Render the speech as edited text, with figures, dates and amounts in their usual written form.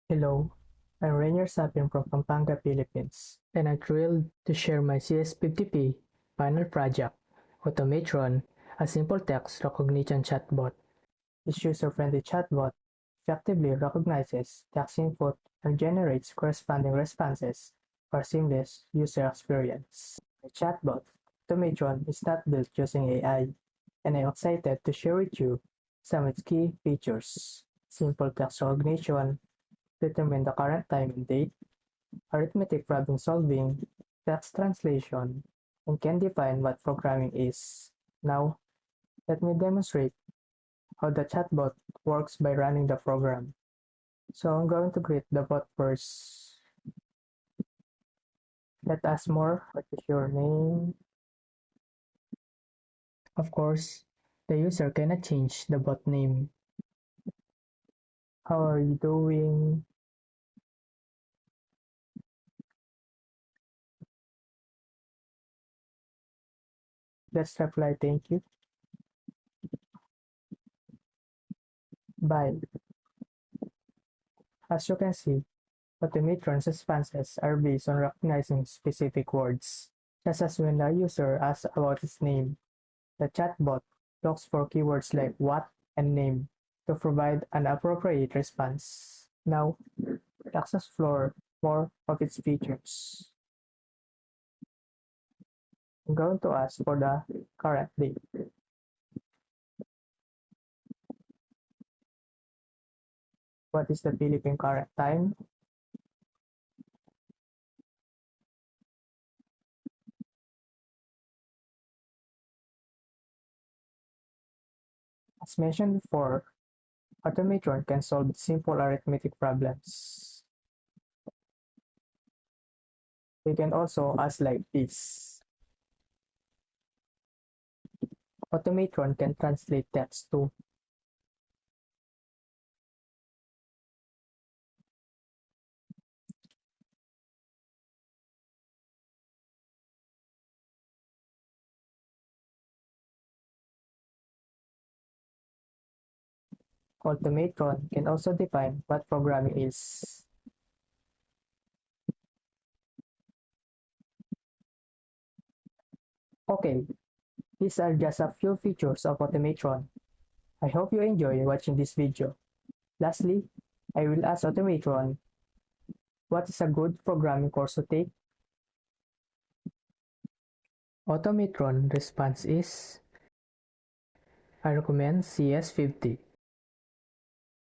Hello, I'm Rainier Sapin from Pampanga, Philippines, and I'm thrilled to share my CS50p final project, Automatron, a simple text recognition chatbot. This user-friendly chatbot effectively recognizes text input and generates corresponding responses for seamless user experience. The chatbot, Automatron, is not built using AI, and I'm excited to share with you some of its key features. Simple text recognition, determine the current time and date, arithmetic problem solving, text translation, and can define what programming is. Now, let me demonstrate how the chatbot works by running the program. So I'm going to create the bot first. Let us more. What is your name? Of course, the user cannot change the bot name. How are you doing? Let's reply thank you. Bye. As you can see, Automatron's responses are based on recognizing specific words, just as when a user asks about his name. The chatbot looks for keywords like what and name to provide an appropriate response. Now, let's explore more of its features. I'm going to ask for the current date. What is the Philippine current time? As mentioned before, Automatron can solve simple arithmetic problems. We can also ask like this. Automatron can translate text too. Automatron can also define what programming is. Okay, these are just a few features of Automatron. I hope you enjoy watching this video. Lastly, I will ask Automatron, what is a good programming course to take? Automatron response is, I recommend CS50.